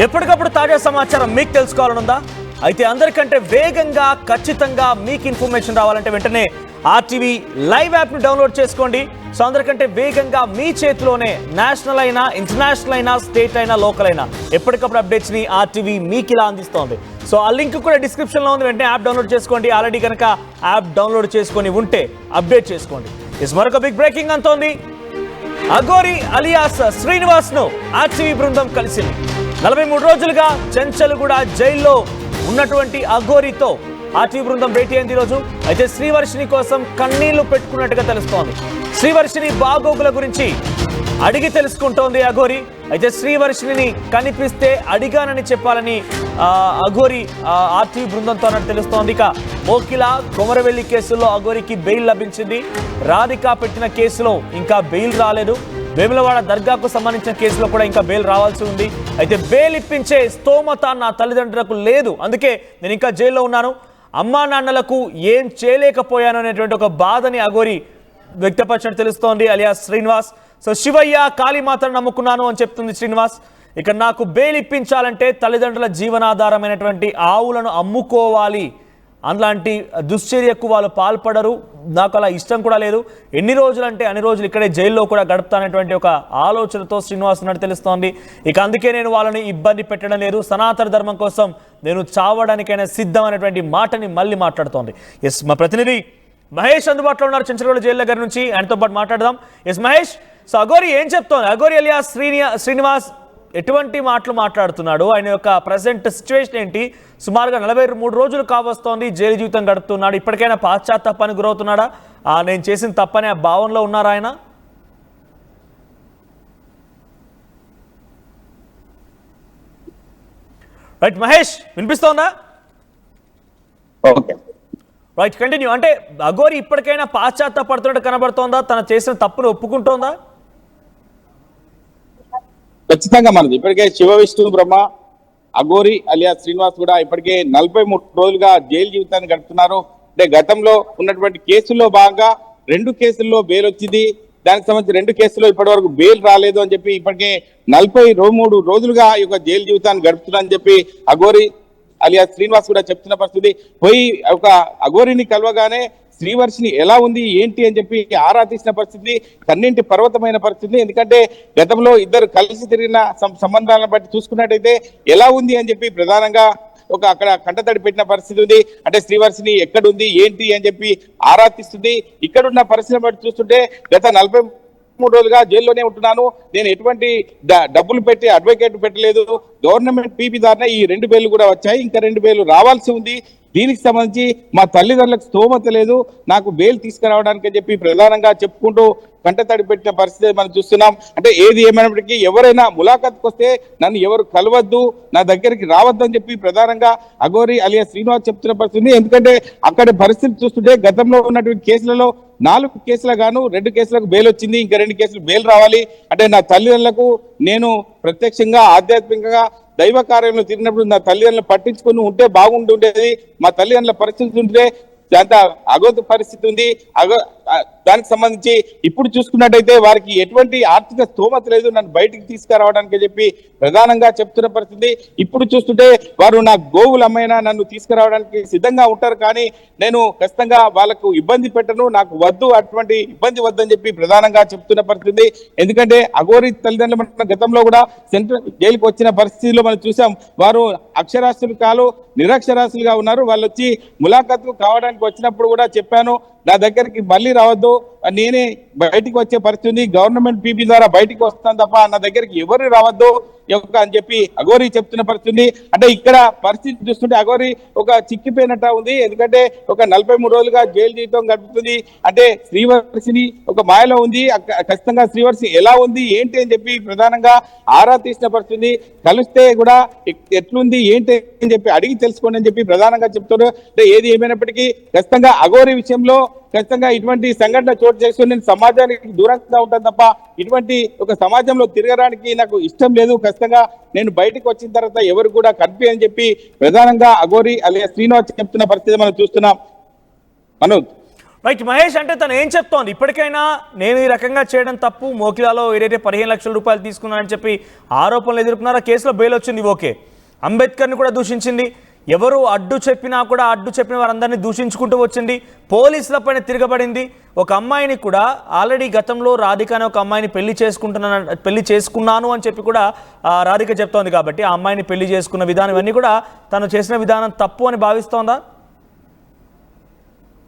ఎప్పటికప్పుడు తాజా సమాచారం మీకు తెలుసుకోవాలనుందా? అయితే అందరికంటే వేగంగా ఖచ్చితంగా మీకు ఇన్ఫర్మేషన్ రావాలంటే వెంటనే ఆర్టీవీ లైవ్ యాప్ను డౌన్లోడ్ చేసుకోండి. సో అందరికంటే వేగంగా మీ చేతిలోనే నేషనల్ అయినా, ఇంటర్నేషనల్ అయినా, స్టేట్ అయినా, లోకల్ అయినా ఎప్పటికప్పుడు అప్డేట్స్ని ఆర్టీవీ మీకు ఇలా అందిస్తోంది. సో ఆ లింక్ కూడా డిస్క్రిప్షన్లో ఉంది. వెంటనే యాప్ డౌన్లోడ్ చేసుకోండి. ఆల్రెడీ కనుక యాప్ డౌన్లోడ్ చేసుకొని ఉంటే అప్డేట్ చేసుకోండి. మరొక బిగ్ బ్రేకింగ్ అంతోంది. అఘోరి అలియాస్ శ్రీనివాస్ ను ఆర్టీవీ బృందం కలిసింది. 43 రోజులుగా చెంచల్గూడ జైల్లో ఉన్నటువంటి అఘోరితో ఆర్టీవీ బృందం భేటీ అయింది ఈరోజు. అయితే శ్రీవర్షిని కోసం కన్నీళ్లు పెట్టుకున్నట్టుగా తెలుస్తోంది. శ్రీవర్షిని బాగోగుల గురించి అడిగి తెలుసుకుంటోంది అఘోరి. అయితే శ్రీవర్షిని కనిపిస్తే అడిగానని చెప్పాలని అఘోరి ఆర్టీవీ బృందంతో అన్నట్టు తెలుస్తోంది. ఇక మోకిల కొమరవెల్లి కేసుల్లో అఘోరికి బెయిల్ లభించింది. రాధిక పెట్టిన కేసులో ఇంకా బెయిల్ రాలేదు. వేములవాడ దర్గాకు సంబంధించిన కేసులో కూడా ఇంకా బెయిల్ రావాల్సి ఉంది. అయితే బెయిల్ ఇప్పించే స్తోమత నా తల్లిదండ్రులకు లేదు, అందుకే నేను ఇంకా జైల్లో ఉన్నాను, అమ్మా నాన్నలకు ఏం చేయలేకపోయాను అనేటువంటి ఒక బాధని అఘోరి వ్యక్తపరిచినట్టు తెలుస్తోంది అలియాస్ శ్రీనివాస్. సో శివయ్య కాళీమాతను నమ్ముకున్నాను అని చెప్తుంది శ్రీనివాస్. ఇక నాకు బెయిల్ ఇప్పించాలంటే తల్లిదండ్రుల జీవనాధారమైనటువంటి ఆవులను అమ్ముకోవాలి, అలాంటి దుశ్చర్యకు వాళ్ళు పాల్పడరు, నాకు అలా ఇష్టం కూడా లేదు, ఎన్ని రోజులు అంటే అన్ని రోజులు ఇక్కడే జైల్లో కూడా గడుపుతానటువంటి ఒక ఆలోచనతో శ్రీనివాస్ ఉన్నట్టు తెలుస్తోంది. ఇక అందుకే నేను వాళ్ళని ఇబ్బంది పెట్టడం లేదు, సనాతన ధర్మం కోసం నేను చావడానికైనా సిద్ధం అనేటువంటి మాటని మళ్ళీ మాట్లాడుతోంది. ఎస్, మా ప్రతినిధి మహేష్ అందుబాటులో ఉన్నారు చెంచల్గూడ జైలు దగ్గర నుంచి, ఆయనతో పాటు మాట్లాడదాం. ఎస్ మహేష్, సో అఘోరి ఏం చెప్తోంది? అఘోరి అలియాస్ శ్రీనివాస్ ఎటువంటి మాటలు మాట్లాడుతున్నాడు? ఆయన యొక్క ప్రజెంట్ సిచ్యువేషన్ ఏంటి? సుమారుగా 43 రోజులు కావస్తోంది జైలు జీవితం గడుపుతున్నాడు. ఇప్పటికైనా పాశ్చాత్తాపానికి గురవుతున్నాడా? నేను చేసిన తప్పనే ఆ భావనలో ఉన్నారా ఆయన? రైట్ మహేష్, వినిపిస్తోందా? Right, continue. అంటే అఘోరి ఇప్పటికైనా పాశ్చాత్తాపడుతున్నట్టు కనబడుతోందా? తన చేసిన తప్పును ఒప్పుకుంటోందా? ఖచ్చితంగా మనది ఇప్పటికే శివ విష్ణు బ్రహ్మ అఘోరి అలియాస్ శ్రీనివాస్ కూడా ఇప్పటికే 43 రోజులుగా జైలు జీవితాన్ని గడుపుతున్నారు. అంటే గతంలో ఉన్నటువంటి కేసుల్లో భాగంగా 2 కేసుల్లో బెయిల్ వచ్చింది. దానికి సంబంధించి 2 కేసుల్లో ఇప్పటి వరకు బెయిల్ రాలేదు అని చెప్పి ఇప్పటికే 43 రోజులుగా ఈ యొక్క జైలు జీవితాన్ని గడుపుతున్నా అని చెప్పి అఘోరి అలియాస్ శ్రీనివాస్ కూడా చెప్తున్న పరిస్థితి. పోయి ఒక అఘోరిని కలవగానే శ్రీవర్షిని ఎలా ఉంది ఏంటి అని చెప్పి ఆరా తీసిన పరిస్థితి, కన్నింటి పర్వతమైన పరిస్థితి. ఎందుకంటే గతంలో ఇద్దరు కలిసి తిరిగిన సంబంధాలను బట్టి చూసుకున్నట్టయితే ఎలా ఉంది అని చెప్పి ప్రధానంగా ఒక అక్కడ కంటతడి పెట్టిన పరిస్థితి ఉంది. అంటే శ్రీవర్షిని ఎక్కడుంది ఏంటి అని చెప్పి ఆరా తీస్తుంది. ఇక్కడున్న పరిస్థితిని బట్టి చూస్తుంటే గత 43 రోజులుగా జైల్లోనే ఉంటున్నాను, నేను ఎటువంటి డబ్బులు పెట్టి అడ్వకేట్ పెట్టలేదు, గవర్నమెంట్ పీపీ ద్వారా ఈ 2 బెయిల్ కూడా వచ్చాయి, ఇంకా 2 బెయిల్ రావాల్సి ఉంది, దీనికి సంబంధించి మా తల్లిదండ్రులకు స్తోమత లేదు నాకు బెయిల్ తీసుకురావడానికి అని చెప్పి ప్రధానంగా చెప్పుకుంటూ కంటతడి పెట్టిన పరిస్థితి మనం చూస్తున్నాం. అంటే ఏది ఏమైనప్పటికీ ఎవరైనా ములాఖాత్కి వస్తే నన్ను ఎవరు కలవద్దు, నా దగ్గరికి రావద్దు అని చెప్పి ప్రధానంగా అఘోరి అలియాస్ శ్రీనివాస్ చెప్తున్న పరిస్థితి. ఎందుకంటే అక్కడ పరిస్థితి చూస్తుంటే గతంలో ఉన్నటువంటి కేసులలో 4 కేసులు గాను 2 కేసులకు బెయిల్ వచ్చింది, ఇంకా 2 కేసులు బెయిల్ రావాలి. అంటే నా తల్లిదండ్రులకు నేను ప్రత్యక్షంగా ఆధ్యాత్మికంగా దైవ కార్యంలో తిరిగినప్పుడు నా తల్లిదండ్రులను పట్టించుకుని ఉంటే బాగుంటుండేది, మా తల్లిదండ్రుల పరిస్థితి ఉంటే అంత అగోత పరిస్థితి ఉంది. దానికి సంబంధించి ఇప్పుడు చూసుకున్నట్టయితే వారికి ఎటువంటి ఆర్థిక స్తోమత లేదు నన్ను బయటికి తీసుకురావడానికి చెప్పి ప్రధానంగా చెప్తున్న పరిస్థితి. ఇప్పుడు చూస్తుంటే వారు నా గోవులు అమ్మైనా నన్ను తీసుకురావడానికి సిద్ధంగా ఉంటారు, కానీ నేను ఖచ్చితంగా వాళ్ళకు ఇబ్బంది పెట్టను, నాకు వద్దు, అటువంటి ఇబ్బంది వద్దని చెప్పి ప్రధానంగా చెప్తున్న పరిస్థితి. ఎందుకంటే అఘోరి తల్లిదండ్రులు మన గతంలో కూడా సెంట్రల్ జైలుకు వచ్చిన పరిస్థితిలో మనం చూసాం. వారు అక్షరాస్యులు కాదు నిరక్షరాస్యులుగా ఉన్నారు. వాళ్ళు వచ్చి ములాఖాతు కావడానికి వచ్చినప్పుడు కూడా చెప్పాను, నా దగ్గరికి మళ్ళీ రావద్దు, నేనే బయటికి వచ్చే పరిస్థితి, గవర్నమెంట్ పీపీ ద్వారా బయటికి వస్తాను తప్ప నా దగ్గరికి ఎవరు రావద్దు అని చెప్పి అఘోరి చెప్తున్న పరిస్థితి. అంటే ఇక్కడ పరిస్థితి చూస్తుంటే అఘోరి ఒక చిక్కిపోయినట్టు ఉంది. ఎందుకంటే ఒక 43 రోజులుగా జైలు జీవితం గడుపుతుంది. అంటే శ్రీవర్షిని ఒక మాయలో ఉంది, ఖచ్చితంగా శ్రీవర్షి ఎలా ఉంది ఏంటి అని చెప్పి ప్రధానంగా ఆరా తీసిన పరిస్థితి. కలిస్తే కూడా ఎట్లుంది ఏంటి అని చెప్పి అడిగి తెలుసుకోండి అని చెప్పి ప్రధానంగా చెప్తున్నారు. అంటే ఏది ఏమైనప్పటికీ ఖచ్చితంగా అఘోరి విషయంలో ఖచ్చితంగా ఇటువంటి సంఘటన చోటు చేసుకుని నేను సమాజానికి దూరంగా ఉంటాను తప్ప ఇటువంటి ఒక సమాజంలో తిరగడానికి నాకు ఇష్టం లేదు, ఖచ్చితంగా నేను బయటకు వచ్చిన తర్వాత ఎవరు కూడా కనిపి అని చెప్పి ప్రధానంగా అఘోరి అలియాస్ శ్రీనివాస్ చెప్తున్న పరిస్థితి మనం చూస్తున్నాం. మనోజ్ రైట్ మహేష్, అంటే తను ఏం చెప్తోంది? ఇప్పటికైనా నేను ఈ రకంగా చేయడం తప్పు, మోకిలాలో ఏదైతే 15 లక్షల రూపాయలు తీసుకున్నానని చెప్పి ఆరోపణలు ఎదుర్కొన్నారా, కేసులో బెయిల్ వచ్చింది, ఓకే. అంబేద్కర్ని కూడా దూషించింది, ఎవరు అడ్డు చెప్పినా కూడా అడ్డు చెప్పిన వారందరినీ దూషించుకుంటూ వచ్చింది, పోలీసులపైన తిరగబడింది. ఒక అమ్మాయిని కూడా ఆల్రెడీ గతంలో రాధిక అనే ఒక అమ్మాయిని పెళ్లి చేసుకున్నాను అని చెప్పి కూడా రాధిక చెప్తోంది. కాబట్టి ఆ అమ్మాయిని పెళ్లి చేసుకున్న విధానం ఇవన్నీ కూడా తను చేసిన విధానం తప్పు అని భావిస్తోందా?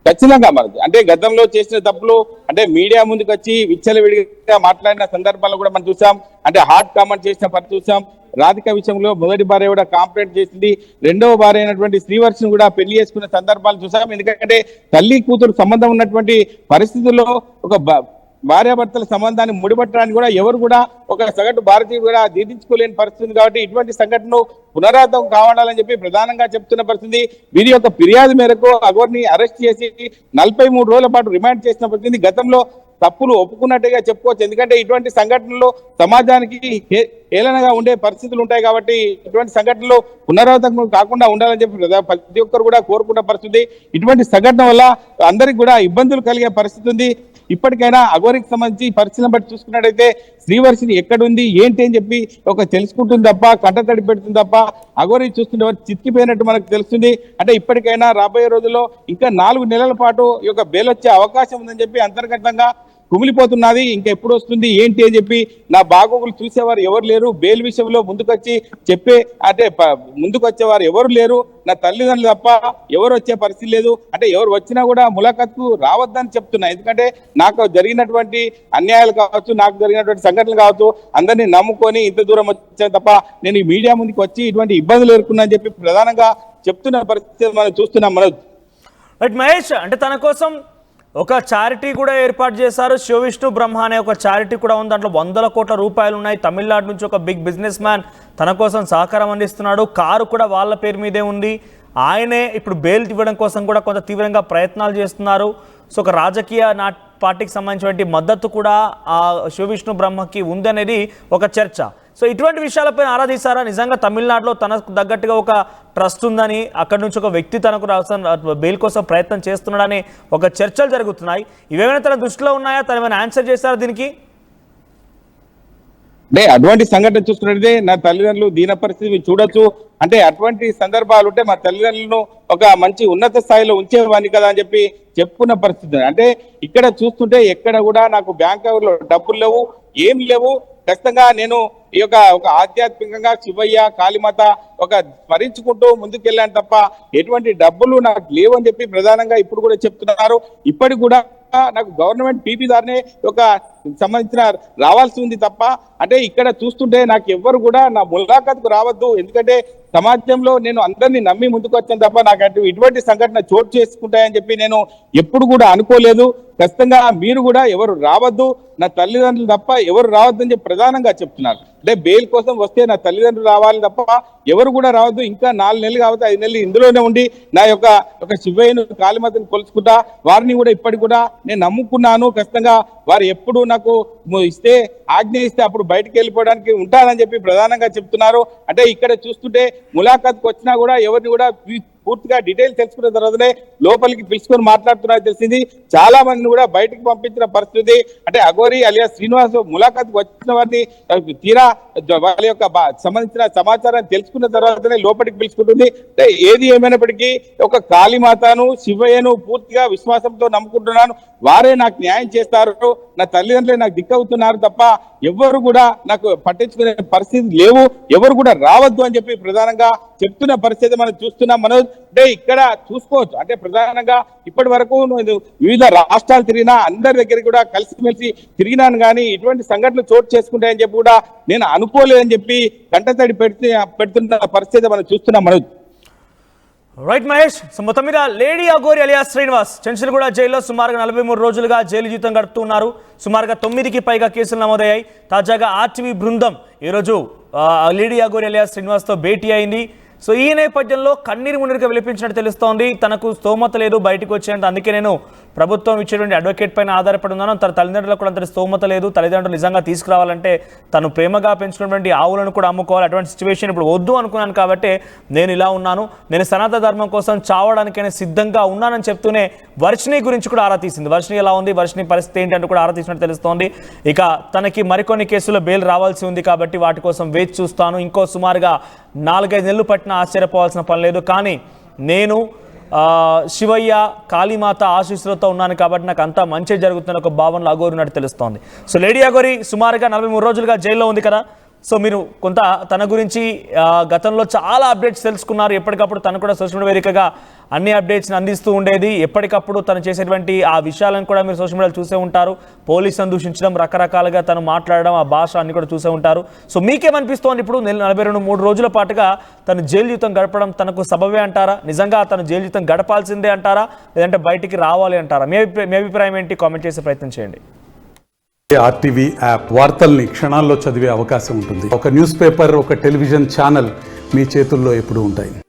ఖచ్చితంగా మరి అంటే గతంలో చేసిన తప్పులు అంటే మీడియా ముందుకు వచ్చి విచ్చలవిడిగా మాట్లాడిన సందర్భాల్లో కూడా మనం చూసాం. అంటే హాట్ కామెంట్ చేసిన పరిస్థితి చూసాం. రాధిక విషయంలో మొదటి భార్య కూడా కాంప్లైంట్ చేసింది, రెండవ భార్య అయినటువంటి శ్రీవర్షిని కూడా పెళ్లి చేసుకున్న సందర్భాలు చూసాం. ఎందుకంటే తల్లి కూతురు సంబంధం ఉన్నటువంటి పరిస్థితుల్లో ఒక భార్యాభర్తల సంబంధాన్ని ముడిపట్టడానికి కూడా ఎవరు కూడా ఒక సగటు భారతీయుడు కూడా దీర్ఘించుకోలేని పరిస్థితి. కాబట్టి ఇటువంటి సంఘటనలు పునరావృతం కావాలని చెప్పి ప్రధానంగా చెప్తున్న పరిస్థితి. వీరి యొక్క ఫిర్యాదు మేరకు అగోర్ని అరెస్ట్ చేసి 43 రోజుల పాటు రిమాండ్ చేసిన పరిస్థితి. గతంలో తప్పులు ఒప్పుకున్నట్టుగా చెప్పుకోవచ్చు. ఎందుకంటే ఇటువంటి సంఘటనలు సమాజానికి హేళనగా ఉండే పరిస్థితులు ఉంటాయి. కాబట్టి ఇటువంటి సంఘటనలు పునరావృతం కాకుండా ఉండాలని చెప్పి ప్రతి ఒక్కరు కూడా కోరుకున్న పరిస్థితి. ఇటువంటి సంఘటన వల్ల అందరికి కూడా ఇబ్బందులు కలిగే పరిస్థితి ఉంది. ఇప్పటికైనా అఘోరికి సంబంధించి పరిశీలన బట్టి చూసుకున్నట్టయితే శ్రీవర్షిని ఎక్కడుంది ఏంటి అని చెప్పి ఒక తెలుసుకుంటుంది తప్ప, కంటతడి పెడుతుంది తప్ప అఘోరి చూస్తుంటే చిక్కిపోయినట్టు మనకు తెలుస్తుంది. అంటే ఇప్పటికైనా రాబోయే రోజుల్లో ఇంకా 4 నెలల పాటు ఈ యొక్క బెయిల్ వచ్చే అవకాశం ఉందని చెప్పి అంతర్గతంగా కుమిలిపోతున్నది. ఇంకా ఎప్పుడు వస్తుంది ఏంటి అని చెప్పి నా బాగోగులు చూసేవారు ఎవరు లేరు. బెయిల్ విషయంలో ముందుకొచ్చి చెప్పే అంటే ముందుకు వచ్చేవారు ఎవరు లేరు. నా తల్లిదండ్రులు తప్ప ఎవరు వచ్చే పరిస్థితి లేదు. అంటే ఎవరు వచ్చినా కూడా ములాఖత్కు రావద్దని చెప్తున్నా. ఎందుకంటే నాకు జరిగినటువంటి అన్యాయాలు కావచ్చు, నాకు జరిగినటువంటి సంఘటనలు కావచ్చు, అందరినీ నమ్ముకొని ఇంత దూరం వచ్చాను తప్ప నేను ఈ మీడియా ముందుకు వచ్చి ఇటువంటి ఇబ్బందులు ఎదుర్కొన్నా అని చెప్పి ప్రధానంగా చెప్తున్న పరిస్థితి మనం చూస్తున్నాం. రైట్ మహేష్, అంటే తన కోసం ఒక చారిటీ కూడా ఏర్పాటు చేశారు. శివవిష్ణు బ్రహ్మ అనే ఒక చారిటీ కూడా ఉంది. దాంట్లో 100 కోట్ల రూపాయలు ఉన్నాయి. తమిళనాడు నుంచి ఒక బిగ్ బిజినెస్ మ్యాన్ తన కోసం సహకారం అందిస్తున్నాడు. కారు కూడా వాళ్ళ పేరు మీదే ఉంది. ఆయనే ఇప్పుడు బెయిల్ ఇవ్వడం కోసం కూడా కొంత తీవ్రంగా ప్రయత్నాలు చేస్తున్నారు. సో ఒక రాజకీయ పార్టీకి సంబంధించినటువంటి మద్దతు కూడా ఆ శివవిష్ణు బ్రహ్మకి ఉందనేది ఒక చర్చ. సో ఇటువంటి విషయాలపై ఆరాధిస్తారా? నిజంగా తమిళనాడులో తనకు తగ్గట్టుగా ఒక ట్రస్ట్ ఉందని, అక్కడి నుంచి ఒక వ్యక్తి తనకు బెయిల్ కోసం ప్రయత్నం చేస్తున్నాడని ఒక చర్చలు జరుగుతున్నాయి. ఇవేమైనా తన దృష్టిలో ఉన్నాయా? తను ఏమైనా ఆన్సర్ చేస్తారా దీనికి? అంటే అటువంటి సంఘటన చూసుకున్నట్లయితే నా తల్లిదండ్రులు దీన పరిస్థితి చూడొచ్చు. అంటే అటువంటి సందర్భాలు ఉంటే మా తల్లిదండ్రులను ఒక మంచి ఉన్నత స్థాయిలో ఉంచేవాడిని కదా అని చెప్పి చెప్పుకున్న పరిస్థితి. అంటే ఇక్కడ చూస్తుంటే ఎక్కడ కూడా నాకు బ్యాంకులో డబ్బులు లేవు, ఏం లేవు. ఖచ్చితంగా నేను ఈ యొక్క ఒక ఆధ్యాత్మికంగా శివయ్య కాళీమాత ఒక స్మరించుకుంటూ ముందుకెళ్ళాను తప్ప ఎటువంటి డబ్బులు నాకు లేవు అని చెప్పి ప్రధానంగా ఇప్పుడు కూడా చెప్తున్నారు. ఇప్పటికి కూడా నాకు గవర్నమెంట్ పీపీ దారినే ఒక సంబంధించిన రావాల్సి ఉంది తప్ప అంటే ఇక్కడ చూస్తుంటే నాకు ఎవ్వరు కూడా నా ములాఖత్కు రావద్దు. ఎందుకంటే సమాజంలో నేను అందరినీ నమ్మి ముందుకు వచ్చాను తప్ప నాకు ఇటువంటి సంఘటన చోటు చేసుకుంటాయని చెప్పి నేను ఎప్పుడు కూడా అనుకోలేదు. ఖచ్చితంగా మీరు కూడా ఎవరు రావద్దు, నా తల్లిదండ్రులు తప్ప ఎవరు రావద్దని చెప్పి ప్రధానంగా చెప్తున్నారు. అంటే బెయిల్ కోసం వస్తే నా తల్లిదండ్రులు రావాలి తప్ప ఎవరు కూడా రావద్దు. ఇంకా 4 నెలలు కావచ్చు, 5 నెలలు ఇందులోనే ఉండి నా యొక్క శివయ్యను కాళీమాతను కొలుచుకుంటా వారిని కూడా ఇప్పటికి కూడా నేను నమ్ముకున్నాను. ఖచ్చితంగా వారు ఎప్పుడు నాకు ఇస్తే ఆజ్ఞ ఇస్తే అప్పుడు బయటకు వెళ్ళిపోవడానికి ఉంటానని చెప్పి ప్రధానంగా చెప్తున్నారు. అంటే ఇక్కడ చూస్తుంటే ములాఖత్కు వచ్చినా కూడా ఎవరిని కూడా పూర్తిగా డీటెయిల్స్ తెలుసుకున్న తర్వాతనే లోపలికి పిలుచుకొని మాట్లాడుతున్నారు తెలిసింది. చాలా మందిని కూడా బయటకు పంపించిన పరిస్థితి. అంటే అఘోరి అలియా శ్రీనివాస్ ములాఖత్కు వచ్చిన వారిని తీరా వాళ్ళ యొక్క సంబంధించిన సమాచారాన్ని తెలుసుకున్న తర్వాతనే లోపలికి పిలుచుకుంటుంది. అంటే ఏది ఏమైనప్పటికీ ఒక కాళీమాతను శివయ్యను పూర్తిగా విశ్వాసంతో నమ్ముకుంటున్నాను. వారే నాకు న్యాయం చేస్తారు, నా తల్లిదండ్రులే నాకు దిక్కవుతున్నారు తప్ప ఎవరు కూడా నాకు పట్టించుకునే పరిస్థితి లేవు, ఎవరు కూడా రావద్దు అని చెప్పి ప్రధానంగా చెప్తున్న పరిస్థితి మనం చూస్తున్నాం. మనం అంటే ఇక్కడ చూసుకోవచ్చు. అంటే ప్రధానంగా ఇప్పటి వరకు వివిధ రాష్ట్రాలు తిరిగినా అందరి దగ్గర కూడా కలిసిమెలిసి తిరిగినాను, కానీ ఇటువంటి సంఘటనలు చోటు చేసుకుంటాయని చెప్పి కూడా నేను అనుకోలేదని చెప్పి కంటతడి పెడుతున్న పరిస్థితి మనం చూస్తున్నాం. మనం రైట్ మహేష్, సో మొత్తం మీద లేడీ అఘోరి అలియా శ్రీనివాస్ చెంచులగూడ జైల్లో సుమారుగా 43 రోజులుగా జైలు జీవితం గడుపుతున్నారు. సుమారుగా 9కి పైగా కేసులు నమోదయ్యాయి. తాజాగా ఆర్టీవీ బృందం ఈరోజు లేడీ అఘోరి అలియా శ్రీనివాస్తో భేటీ అయింది. సో ఈ నేపథ్యంలో కన్నీరు మున్నీరుగా విలిపించినట్టు తెలుస్తోంది. తనకు స్తోమత లేదు బయటకు వచ్చేంత, అందుకే నేను ప్రభుత్వం ఇచ్చేటువంటి అడ్వకేట్ పైన ఆధారపడి ఉన్నాను. తన తల్లిదండ్రులకు కూడా అంత స్తోమత లేదు. తల్లిదండ్రులు నిజంగా తీసుకురావాలంటే తను ప్రేమగా పెంచుకున్నటువంటి ఆవులను కూడా అమ్ముకోవాలి. అటువంటి సిచ్యువేషన్ ఇప్పుడు వద్దు అనుకున్నాను కాబట్టి నేను ఇలా ఉన్నాను. నేను సనాతన ధర్మం కోసం చావడానికైనా సిద్ధంగా ఉన్నానని చెప్తూనే వర్షిణి గురించి కూడా ఆరా తీసింది. వర్షిణి ఎలా ఉంది, వర్షిణి పరిస్థితి ఏంటి అంటూ కూడా ఆరా తీసినట్టు తెలుస్తోంది. ఇక తనకి మరికొన్ని కేసుల్లో బెయిల్ రావాల్సి ఉంది కాబట్టి వాటి కోసం వేచి చూస్తాను. ఇంకో సుమారుగా 4-5 నెలలు పట్టినా ఆశ్చర్యపోవాల్సిన పని లేదు. కానీ నేను శివయ్య కాళీమాత ఆశీస్సులతో ఉన్నాను కాబట్టి నాకు అంతా మంచి జరుగుతున్న ఒక భావనలో అఘోరి ఉన్నట్టు తెలుస్తోంది. సో లేడీ అఘోరి సుమారుగా 43 రోజులుగా జైల్లో ఉంది కదా. సో మీరు కొంత తన గురించి గతంలో చాలా అప్డేట్స్ తెలుసుకున్నారు. ఎప్పటికప్పుడు తను కూడా సోషల్ మీడియా వేదికగా అన్ని అప్డేట్స్ని అందిస్తూ ఉండేది. ఎప్పటికప్పుడు తను చేసేటువంటి ఆ విషయాలను కూడా మీరు సోషల్ మీడియాలో చూసే ఉంటారు. పోలీసులను దూషించడం, రకరకాలుగా తను మాట్లాడడం, ఆ భాష అన్ని కూడా చూసే ఉంటారు. సో మీకేమనిపిస్తోంది ఇప్పుడు 42-3 రోజుల పాటుగా తను జైలు జీవితం గడపడం తనకు సబబే అంటారా? నిజంగా తను జైలు జీవితం గడపాల్సిందే అంటారా, లేదంటే బయటికి రావాలి అంటారా? మీ అభిప్రాయం ఏంటి? కామెంట్ చేసే ప్రయత్నం చేయండి. ఆర్టీవీ యాప్ వార్తల్ని క్షణాల్లో చదివే అవకాశం ఉంటుంది. ఒక న్యూస్ పేపర్, ఒక టెలివిజన్ ఛానల్ మీ చేతుల్లో ఎప్పుడూ ఉంటాయి.